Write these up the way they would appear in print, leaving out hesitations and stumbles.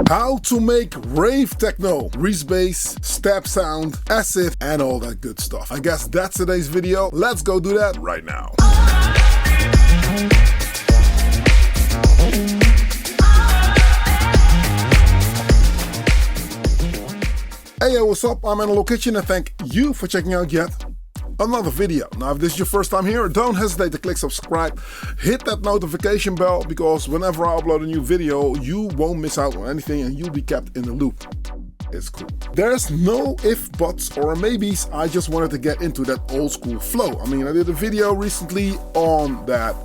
How to make rave techno, Reese Bass, STABS sound, acid, and all that good stuff. I guess that's today's video. Let's go do that right now. Hey yo, what's up? I'm Analog Kitchen and thank you for checking out yet another video. Now, if this is your first time here, don't hesitate to click subscribe, hit that notification bell, because whenever I upload a new video, you won't miss out on anything and you'll be kept in the loop. It's cool. There's no if, buts, or maybes. I just wanted to get into that old school flow. I mean, I did a video recently on that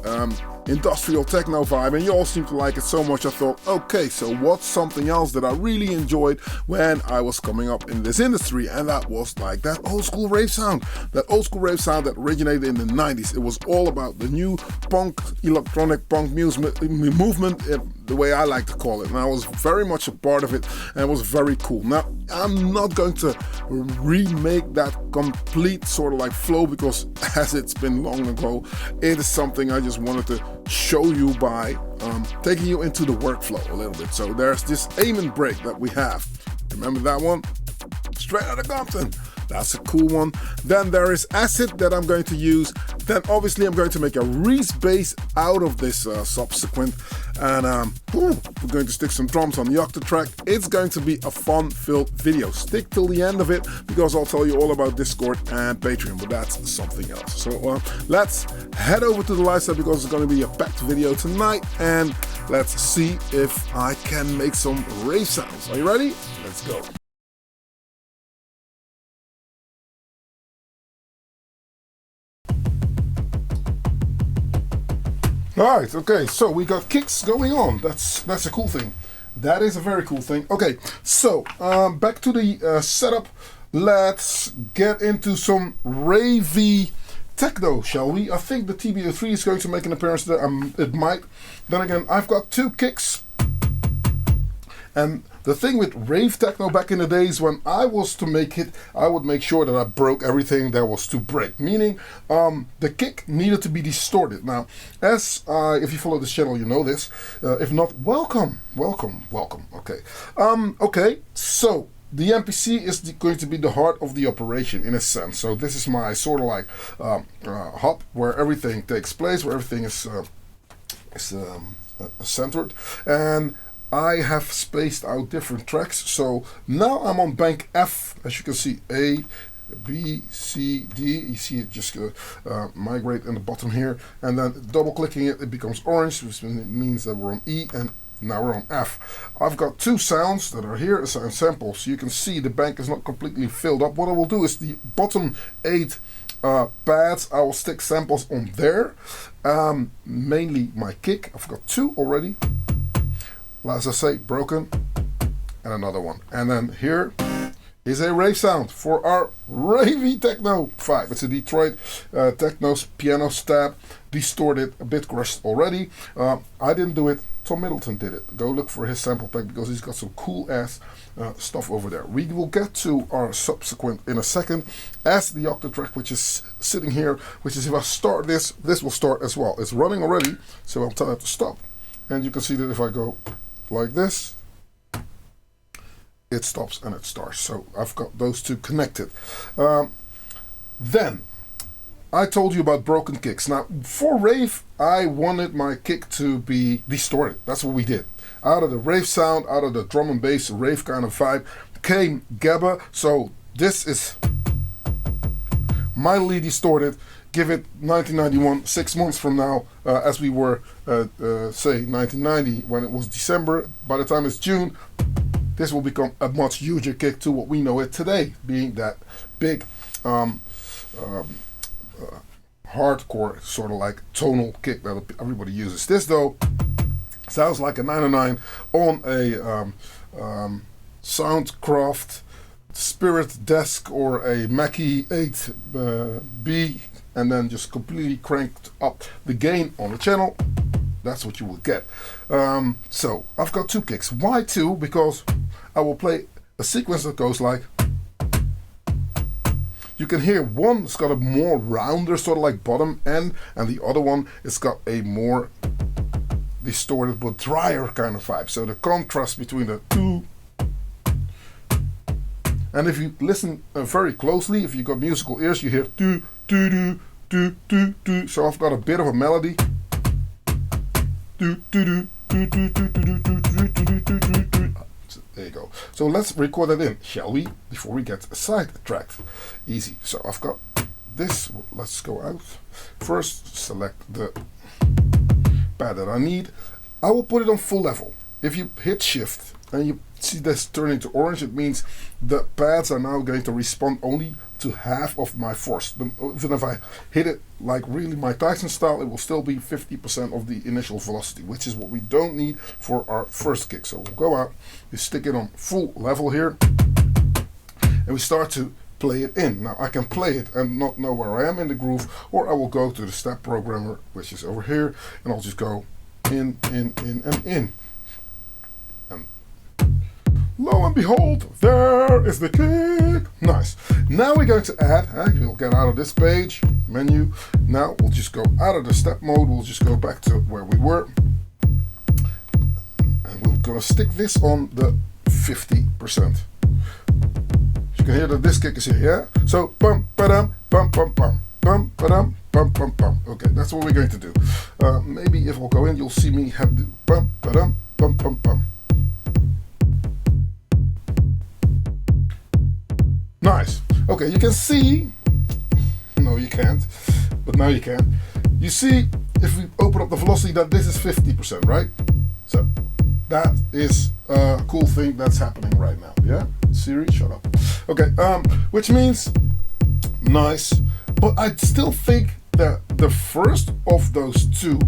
industrial techno vibe and you all seem to like it so much. I thought, okay, so what's something else that I really enjoyed when I was coming up in this industry? And that was like that old school rave sound. That old school rave sound that originated in the 90s. It was all about the new punk, electronic punk movement, the way I like to call it. And I was very much a part of it and it was very cool. Now, I'm not going to remake that complete sort of like flow because as it's been long ago, it is something I just wanted to show you by taking you into the workflow a little bit. So there's this aim and break that we have. Remember that one? Straight out of Compton. That's a cool one. Then there is acid that I'm going to use. Then obviously I'm going to make a Reese Bass out of this subsequent. And we're going to stick some drums on the octa track. It's going to be a fun-filled video. Stick till the end of it because I'll tell you all about Discord and Patreon, but that's something else. So let's head over to the live set because it's going to be a packed video tonight. And let's see if I can make some rave sounds. Are you ready? Let's go. Alright, okay, so we got kicks going on. That's a cool thing. That is a very cool thing. Okay, so back to the setup. Let's get into some ravey techno, shall we? I think the TB03 is going to make an appearance there. It might. Then again, I've got two kicks. And the thing with rave techno back in the days when I was to make it, I would make sure that I broke everything there was to break. Meaning, the kick needed to be distorted. Now, as if you follow this channel, you know this. If not, welcome. Okay. Okay. So the MPC is going to be the heart of the operation in a sense. So this is my sort of like hub where everything takes place, where everything is centered, and I have spaced out different tracks. So now I'm on bank F, as you can see, A, B, C, D. You see it just migrate in the bottom here, and then double clicking it, it becomes orange, which means that we're on E, and now we're on F. I've got two sounds that are here, a sound sample, so you can see the bank is not completely filled up. What I will do is the bottom 8 pads, I will stick samples on there, mainly my kick. I've got 2 already. As I say, broken, and another one. And then here is a rave sound for our Rave Techno 5. It's a Detroit techno piano stab, distorted, a bit crushed already. I didn't do it, Tom Middleton did it. Go look for his sample pack because he's got some cool ass stuff over there. We will get to our subsequent in a second as the octa track, which is sitting here, which is if I start this will start as well. It's running already, so I'll tell it to stop. And you can see that if I go like this, it stops and it starts. So I've got those two connected. Then I told you about broken kicks. Now for rave, I wanted my kick to be distorted. That's what we did. Out of the rave sound, out of the drum and bass rave kind of vibe came Gabba. So this is mildly distorted. Give it 1991, 6 months from now, as we were, say, 1990, when it was December. By the time it's June, this will become a much huger kick to what we know it today, being that big, hardcore, sort of like tonal kick that everybody uses. This, though, sounds like a 909 on a Soundcraft Spirit Desk or a Mackie 8B. And then just completely cranked up the gain on the channel. That's what you will get. So I've got 2 kicks. Why 2? Because I will play a sequence that goes like. You can hear one's got a more rounder sort of like bottom end, and the other one it's got a more distorted but drier kind of vibe. So the contrast between the two. And if you listen very closely, if you've got musical ears, you hear do, do, do, do, do, do. So I've got a bit of a melody. Do, do, do, do, do, do, do, do, do, do, do, do. There you go. So let's record that in, shall we? Before we get sidetracked. Easy. So I've got this. Let's go out. First, select the pad that I need. I will put it on full level. If you hit shift and you see this turning to orange, it means the pads are now going to respond only to half of my force. Even if I hit it like really Mike Tyson style, it will still be 50% of the initial velocity, which is what we don't need for our first kick. So we'll go out, we stick it on full level here, and we start to play it in. Now I can play it and not know where I am in the groove, or I will go to the step programmer, which is over here, and I'll just go in, and in. And lo and behold, there is the kick. Nice. Now we're going to add, we'll get out of this page, menu. Now we'll just go out of the step mode, we'll just go back to where we were. And we're going to stick this on the 50%. You can hear that this kick is here, yeah? So, bum, ba-dum, bum, bum, bum, bum, ba-dum, bum, bum, bum. Okay, that's what we're going to do. Maybe if I'll go in, you'll see me have to bum, ba-dum, bum, bum, bum. Nice. Okay, you can see, no you can't, but now you can. You see, if we open up the velocity, that this is 50%, right? So that is a cool thing that's happening right now, yeah? Siri, shut up. Okay, which means, nice, but I still think that the first of those two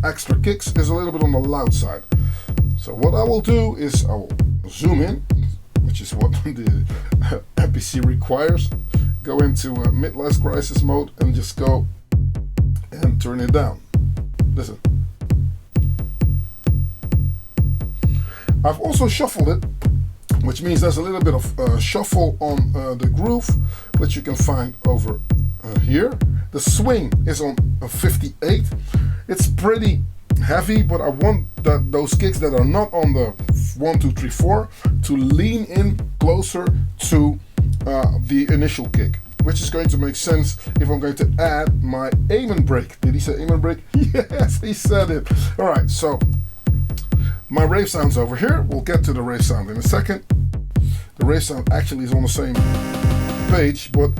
extra kicks is a little bit on the loud side. So what I will do is I will zoom in, which is what the MPC requires. Go into midlife crisis mode and just go and turn it down. Listen. I've also shuffled it, which means there's a little bit of shuffle on the groove, which you can find over here. The swing is on 58. It's pretty heavy, but I want those kicks that are not on the 1, 2, 3, 4 to lean in closer to the initial kick, which is going to make sense if I'm going to add my aim and break. Did he say aim and break? Yes, he said it. All right, so my rave sound's over here. We'll get to the rave sound in a second. The rave sound actually is on the same page, but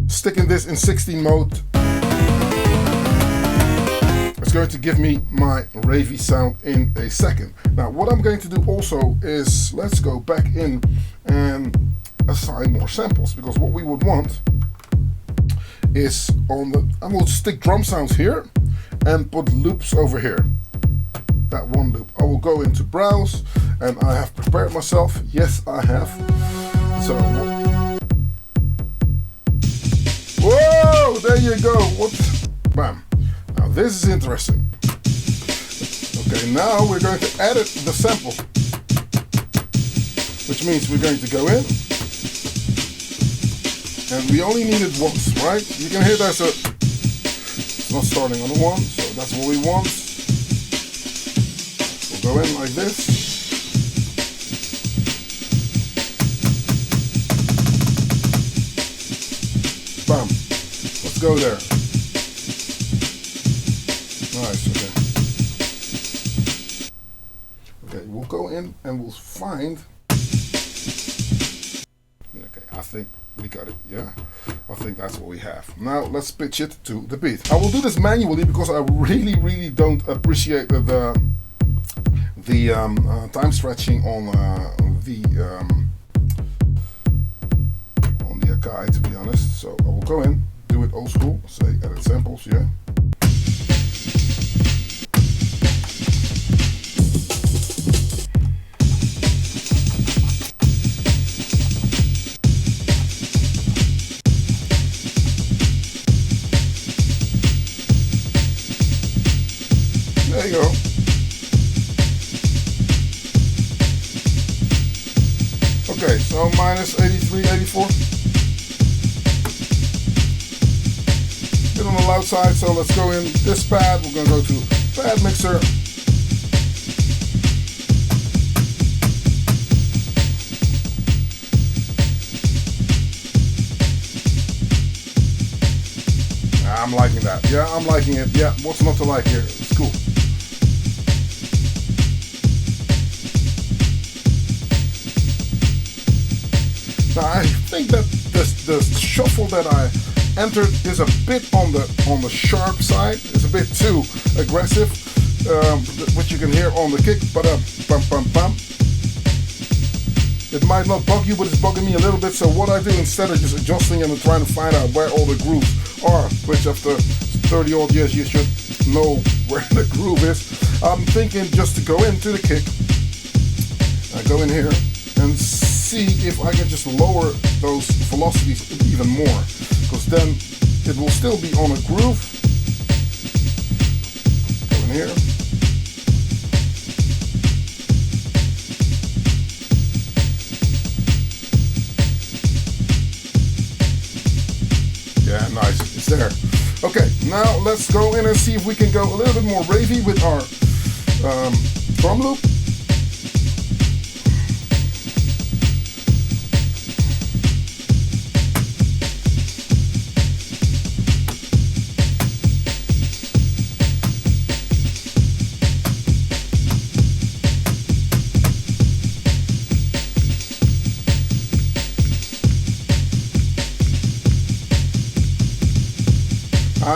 sticking this in 16 mode, it's going to give me my ravey sound in a second. Now what I'm going to do also is, let's go back in and assign more samples, because what we would want is on the, I will stick drum sounds here and put loops over here. That one loop. I will go into browse, and I have prepared myself. Yes, I have. So, whoa, there you go. What? Bam. Now this is interesting. Okay, now we're going to edit the sample, which means we're going to go in, and we only need it once, right? You can hear that's it's not starting on the 1, so that's what we want. We'll go in like this. Bam. Let's go there. Nice, okay. Okay, we'll go in and we'll find. Okay, I think we got it, yeah? I think that's what we have. Now let's pitch it to the beat. I will do this manually because I really don't appreciate the time stretching on the Akai, to be honest. So I will go in, do it old school, say edit samples, yeah. There you go. Okay, so minus 83, 84. Bit on the loud side, so let's go in this pad. We're gonna go to pad mixer. I'm liking that. Yeah, I'm liking it. Yeah, what's not to like here? It's cool. Now I think that the shuffle that I entered is a bit on the sharp side. It's a bit too aggressive, which you can hear on the kick. But bum bum bum. It might not bug you, but it's bugging me a little bit. So what I do, instead of just adjusting and trying to find out where all the grooves are, which after 30 odd years you should know where the groove is, I'm thinking just to go into the kick. I go in here and see if I can just lower those velocities even more, because then it will still be on a groove. Go in here. Yeah, nice, it's there. Okay, now let's go in and see if we can go a little bit more ravey with our drum loop.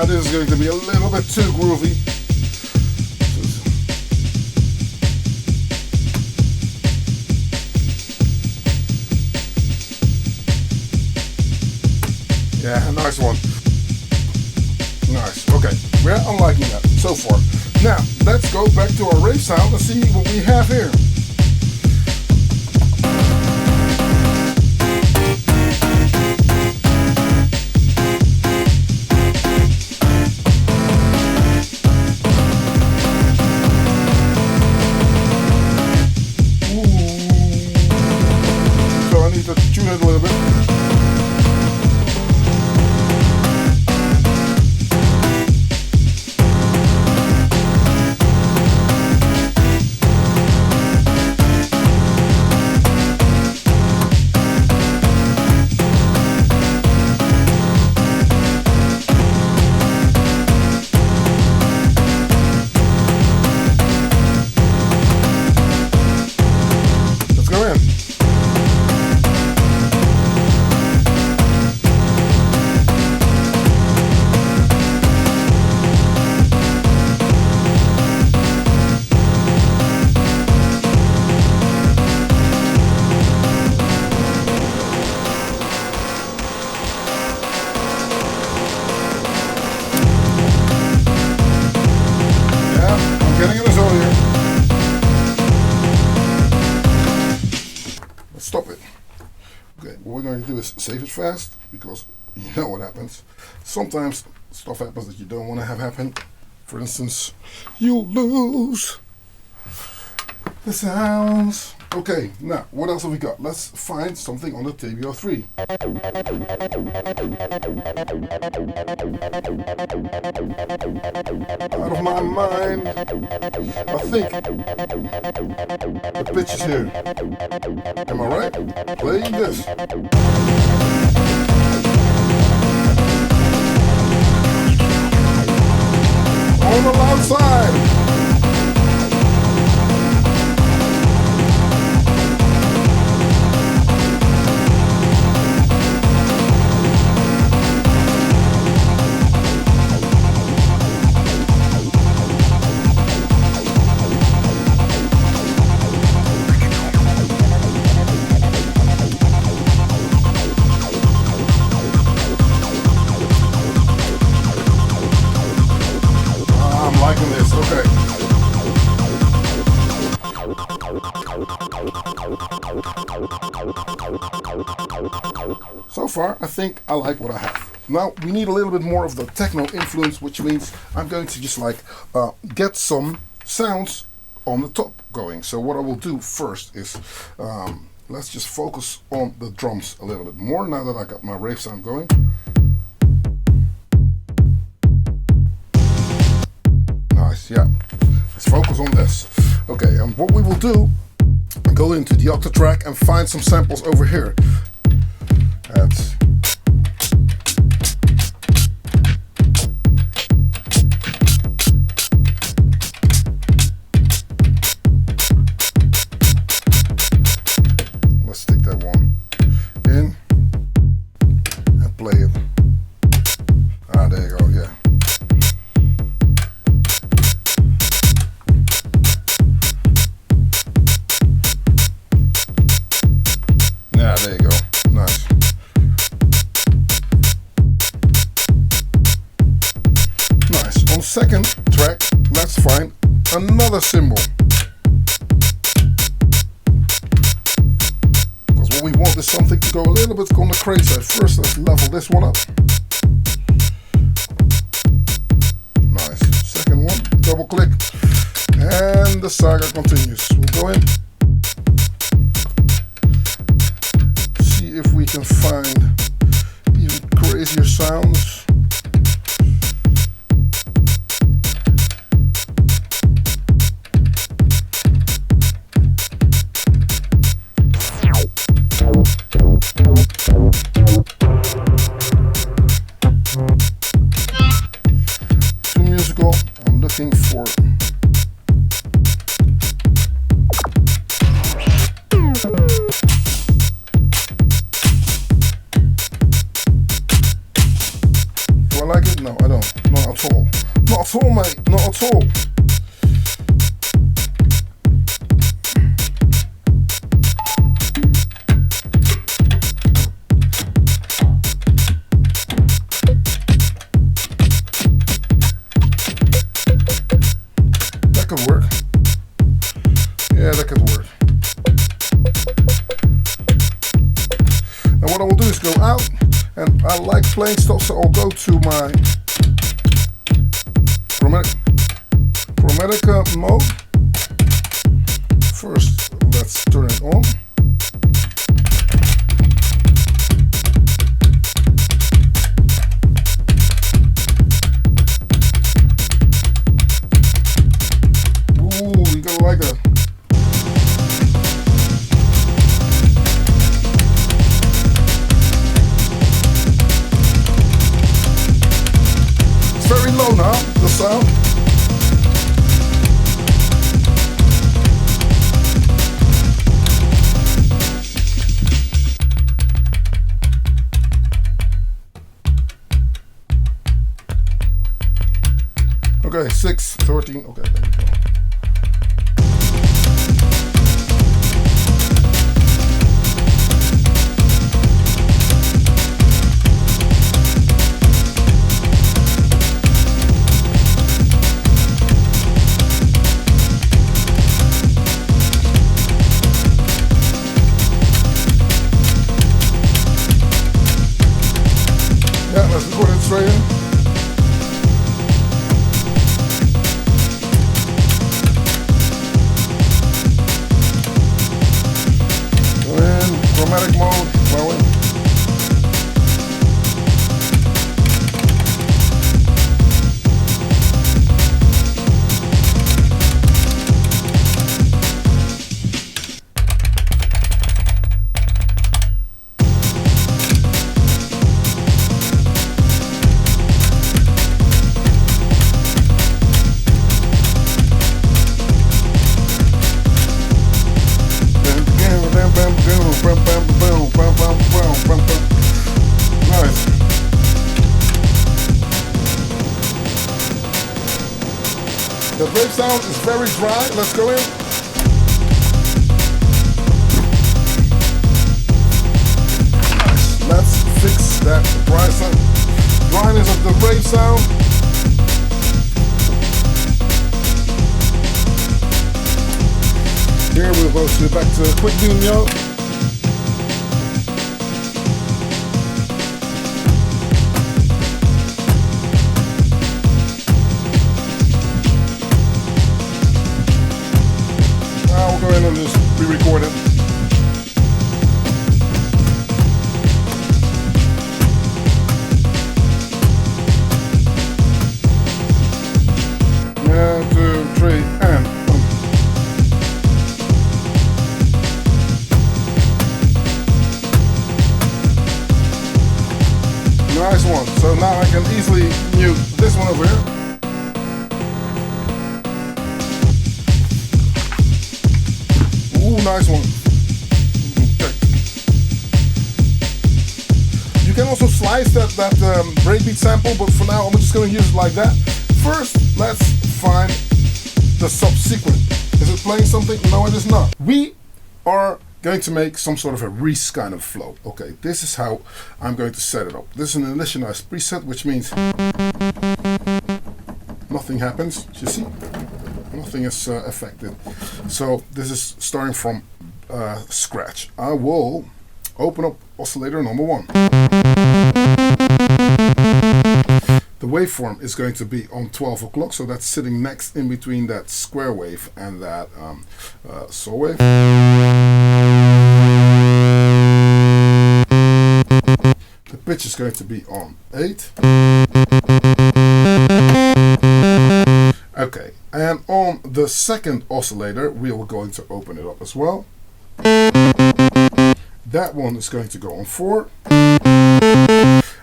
This is going to be a little bit too groovy. Yeah, nice one. Nice. Okay, yeah, I'm liking that so far. Now, let's go back to our rave sound and see what we have here. Stop it. Okay, what we're going to do is save it fast, because you know what happens. Sometimes stuff happens that you don't want to have happen. For instance, you lose the sounds. Okay, now what else have we got? Let's find something on the Tabio 3. Out of my mind. I think the pitch is here. Am I right? Playing this. On the loud side. So far, I think I like what I have. Now, we need a little bit more of the techno influence, which means I'm going to just like get some sounds on the top going. So what I will do first is, let's just focus on the drums a little bit more now that I got my rave sound going. Yeah, let's focus on this. Okay, and what we will do, go into the octa track and find some samples over here. Let's stick that one in and play it. Ah, there you go, yeah. Yeah, there you go. Nice. Nice. On the second track, let's find another cymbal. Because what we want is something to go a little bit on the crazy side. First, let's level this one up. Nice. Second one, double click. And the saga continues. We'll go in. If we can find even crazier sounds. Too musical. I'm looking for I like it? No, I don't. Not at all. Not at all, mate. Not at all. That could work. Yeah, that could work. Now what I will do is go out. And I like playing stuff, so I'll go to my chromatic mode. First, let's turn it on. Ooh, you gotta like that. Very low now, the sound. Okay, 6, 13, okay, there you go. Yeah, let's record it straight in. And chromatic mode, flowing. Nice. The rave sound is very dry. Let's go in. Nice. Let's fix that dryness of the rave sound. Here we'll go back to quick beam mode. Now we'll go ahead and just re-record it. Yeah, nice one. Okay. You can also slice that breakbeat sample, but for now I'm just going to use it like that. First, let's find the subsequent. Is it playing something? No, it is not. We are going to make some sort of a Reese kind of flow. Okay, this is how I'm going to set it up. This is an initialized preset, which means nothing happens. You see, nothing is affected. So this is starting from scratch. I will open up oscillator number 1. The waveform is going to be on 12 o'clock, so that's sitting next in between that square wave and that saw wave. The pitch is going to be on 8. Okay, and on the second oscillator we are going to open it up as well. That one is going to go on 4.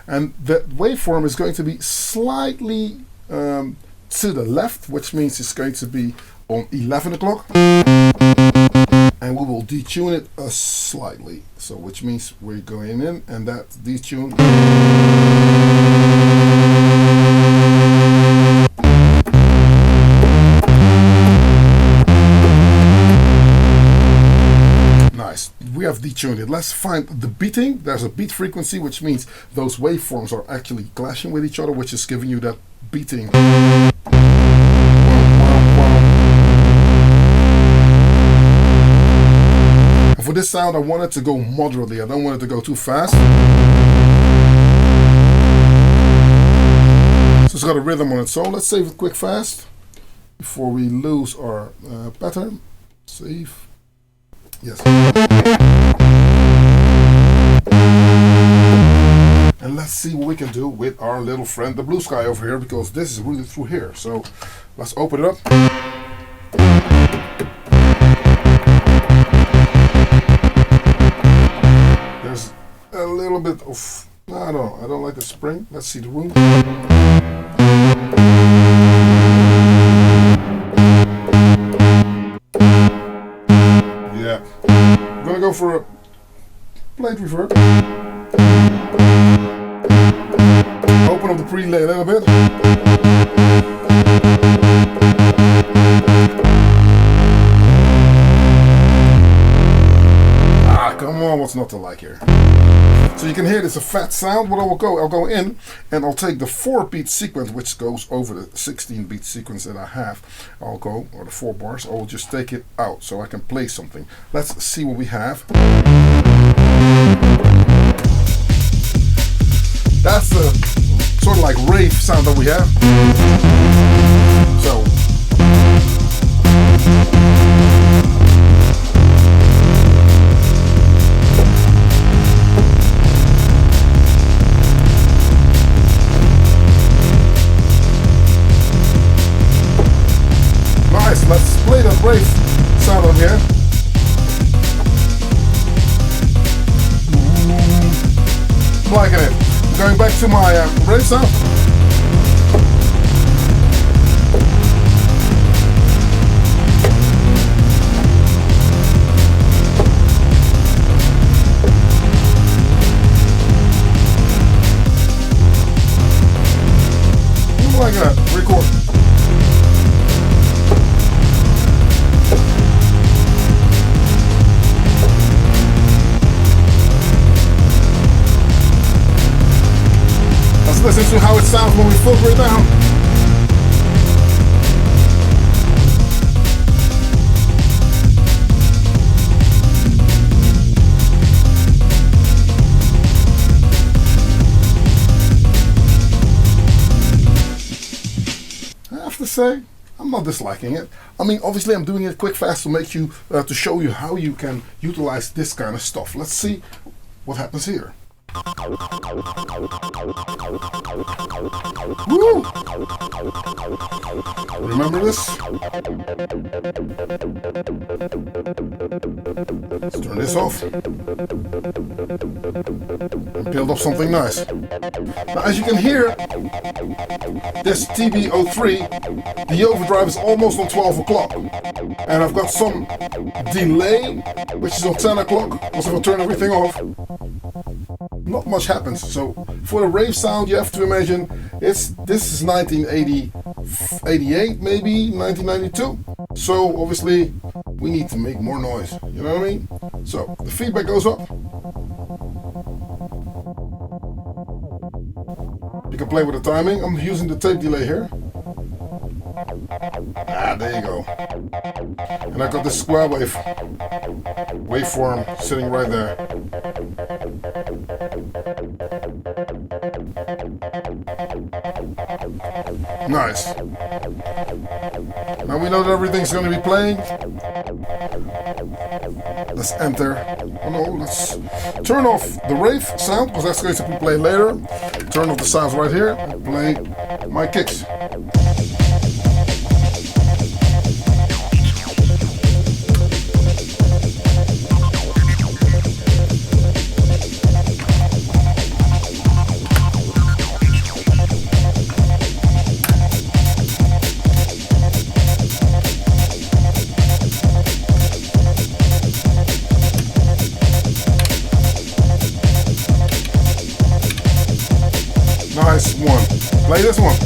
And the waveform is going to be slightly to the left, which means it's going to be on 11 o'clock. And we will detune it slightly. So which means we're going in and that detune. Nice. We have detuned it. Let's find the beating. There's a beat frequency, which means those waveforms are actually clashing with each other, which is giving you that beating. And for this sound, I want it to go moderately. I don't want it to go too fast. So it's got a rhythm on it. So let's save it quick fast before we lose our pattern. Save. Yes. And let's see what we can do with our little friend, the blue sky over here, because this is rooted through here. So let's open it up. There's a little bit of, I don't like the spring. Let's see the room. Yeah, I'm gonna go for a plate reverb. Open up the pre-delay a little bit. Ah, come on, what's not to like here? So you can hear it's a fat sound. What I'll go in and I'll take the 4-beat sequence, which goes over the 16-beat sequence that I have. I'll go, or the 4 bars, I will just take it out so I can play something. Let's see what we have. That's the sort of like rave sound that we have. So nice, let's play that rave sound over here. I'm liking it. Going back to my rave sound. I'm liking that. Record. Listen to how it sounds when we filter it down. I have to say, I'm not disliking it. I mean, obviously I'm doing it quick fast to make you, to show you how you can utilize this kind of stuff. Let's see what happens here. Woo! Remember this? Let's turn this off and build up something nice. Now, as you can hear, this TB03, the overdrive is almost on 12 o'clock. And I've got some delay, which is on 10 o'clock. Once if I turn everything off, not much happens. So for the rave sound, you have to imagine this is 1988, maybe 1992. So obviously we need to make more noise. You know what I mean? So the feedback goes up. You can play with the timing. I'm using the tape delay here. Ah, there you go. And I got this square waveform sitting right there. Nice. Now we know that everything's going to be playing. Let's enter. Oh no, let's turn off the rave sound, because that's going to be played later. Turn off the sounds right here and play my kicks. Nice one. Play this one.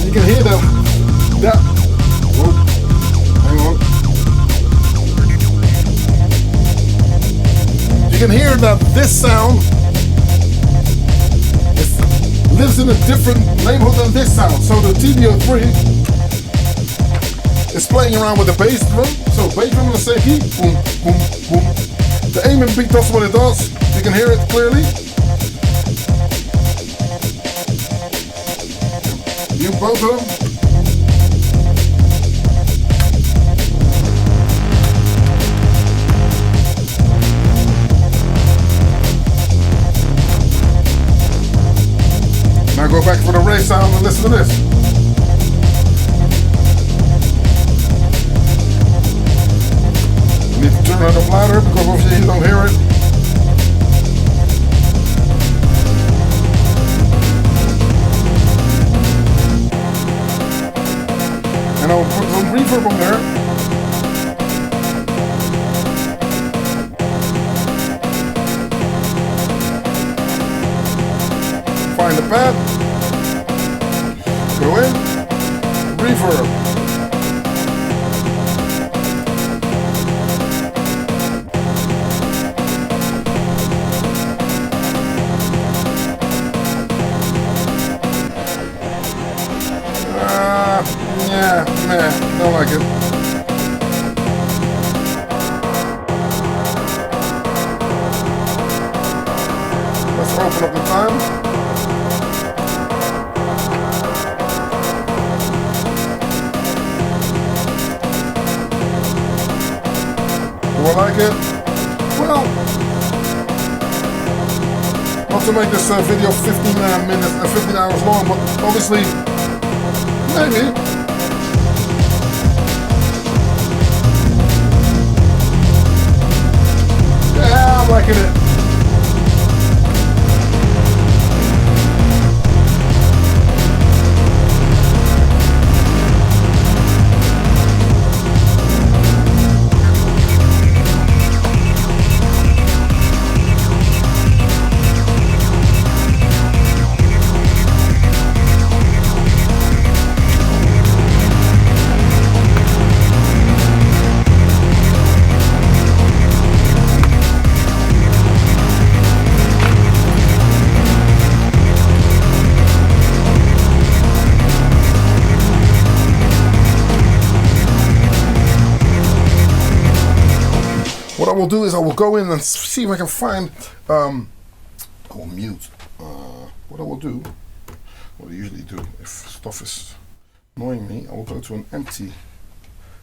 You can hear that. Whoa, hang on. You can hear that this sound lives in a different neighborhood than this sound. So the TB03 is playing around with the bass drum. So bass drum on the same key, boom, boom, boom. The aiming beat does what it does. You can hear it clearly. You both of them. Now go back for the rave sound and listen to this. You need to turn it up louder because obviously you don't hear it. And I'll put some reverb on there. Find the pad, go in, reverb. Yeah, nah, don't like it. Let's open up the time. Do I like it? Well, not to make this video 15 hours long, but obviously, maybe. Yeah, I'm liking it. What I will do is I will go in and see if I can find, I will mute. What I will do what I usually do if stuff is annoying me, I will go to an empty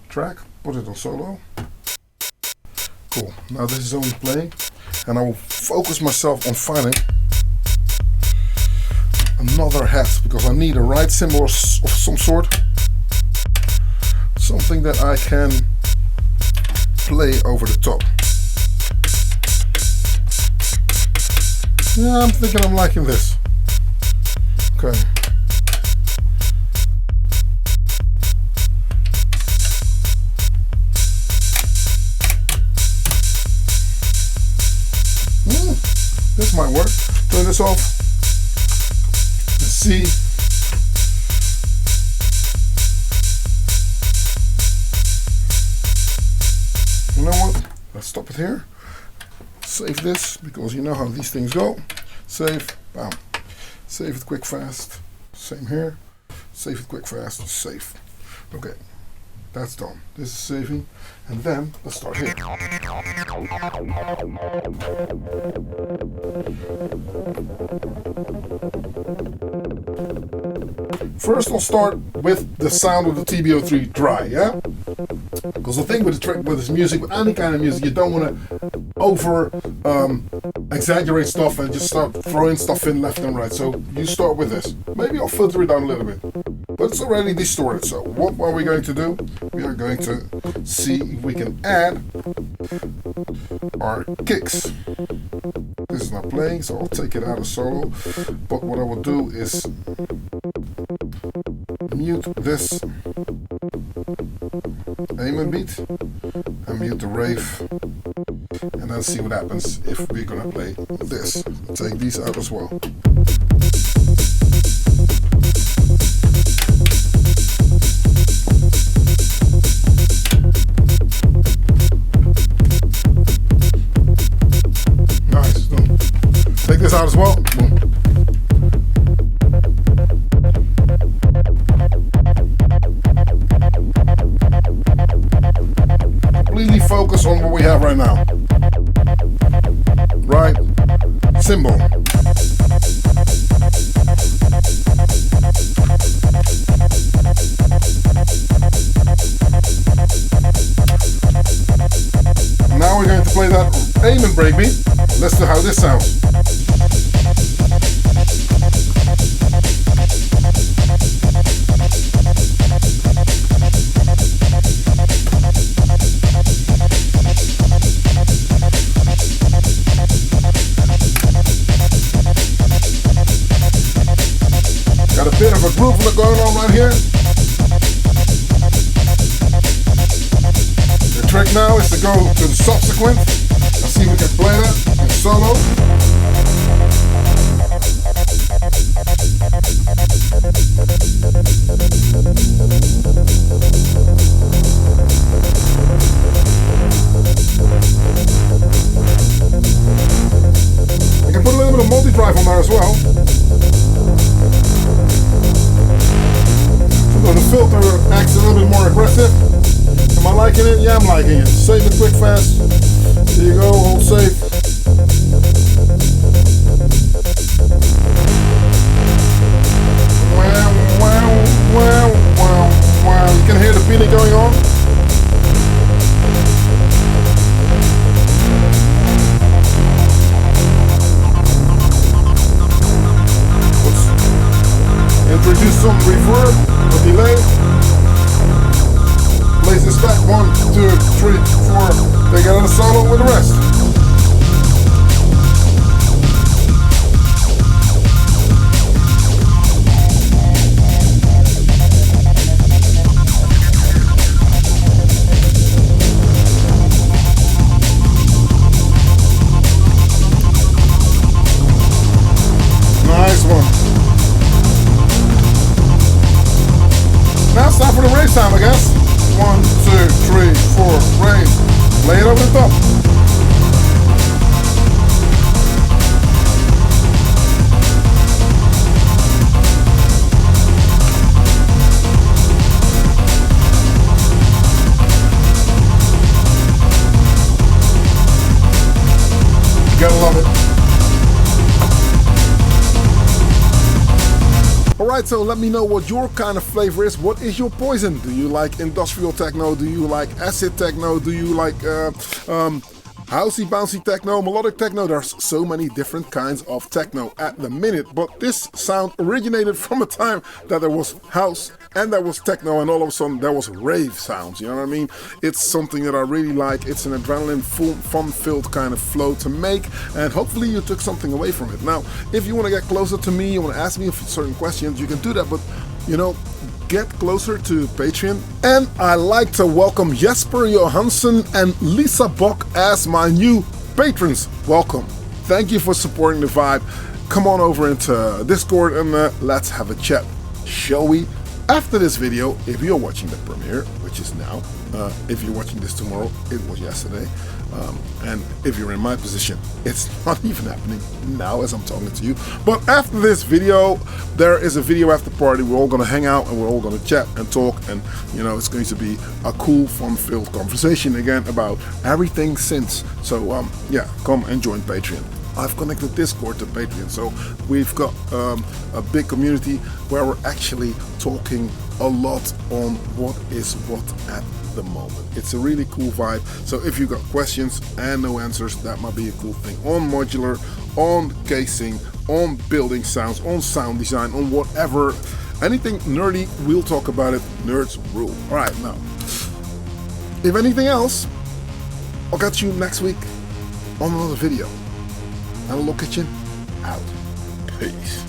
track, put it on solo. Cool. Now this is only playing, and I will focus myself on finding another hat because I need a right cymbal of some sort, something that I can play over the top. Yeah, I'm thinking I'm liking this. Okay. This might work. Turn this off. Let's see. You know what? Let's stop it here. Save this because you know how these things go. Save. Bam. Save it quick fast. Same here. Save it quick fast. Save. Okay. That's done. This is saving. And then let's start here. First I'll start with the sound of the TB03 dry, yeah? Because the thing with the trick with this music, with any kind of music, you don't want to over exaggerate stuff and just start throwing stuff in left and right. So you start with this. Maybe I'll filter it down a little bit. But it's already distorted, so what are we going to do? We are going to see if we can add our kicks. This is not playing, so I'll take it out of solo. But what I will do is mute this aim and beat and mute the rave, and then see what happens if we're gonna play this. Take these out as well. Nice. Take this out as well. Boom. Completely focus on what we have right now. Right cymbal. Now we're going to play that aim and breakbeat. Let's see how this sounds. Got a bit of a groove going on right here. The trick now is to go to the subsequent. Let's see if we can play that in solo. We can put a little bit of multi-drive on there as well. So the filter acts a little bit more aggressive. Am I liking it? Yeah, I'm liking it. Save it quick fast. There you go, hold save. Wow, wow, wow, wow, wow. You can hear the beating going on. Let's introduce some reverb or delay. Place this back, 1, 2, 3, 4. Take it out of solo with the rest. Nice one. Now it's time for the rave sound, I guess. 1, 2, 3, 4, rave. Lay it over the top. Alright, so let me know what your kind of flavor is. What is your poison? Do you like industrial techno? Do you like acid techno? Do you like housey bouncy techno, melodic techno? There's so many different kinds of techno at the minute, but this sound originated from a time that there was house and there was techno, and all of a sudden there was rave sounds, you know what I mean? It's something that I really like. It's an adrenaline fun-filled kind of flow to make, and hopefully you took something away from it. Now, if you want to get closer to me, you want to ask me certain questions, you can do that, but you know, get closer to Patreon. And I like to welcome Jesper Johansson and Lisa Bock as my new patrons. Welcome. Thank you for supporting the vibe. Come on over into Discord and let's have a chat, shall we? After this video, if you're watching the premiere, which is now, if you're watching this tomorrow, it was yesterday, and if you're in my position, it's not even happening now as I'm talking to you. But after this video, there is a video after party. We're all gonna hang out and we're all gonna chat and talk, and you know, it's going to be a cool, fun-filled conversation again about everything since. So yeah, come and join Patreon. I've connected Discord to Patreon, so we've got a big community where we're actually talking a lot on what is what at the moment. It's a really cool vibe. So if you got questions and no answers, that might be a cool thing on modular, on casing, on building sounds, on sound design, on whatever, anything nerdy, we'll talk about it. Nerds rule. All right, now, if anything else, I'll catch you next week on another video. Hello Kitchen, out. Peace.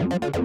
Thank you.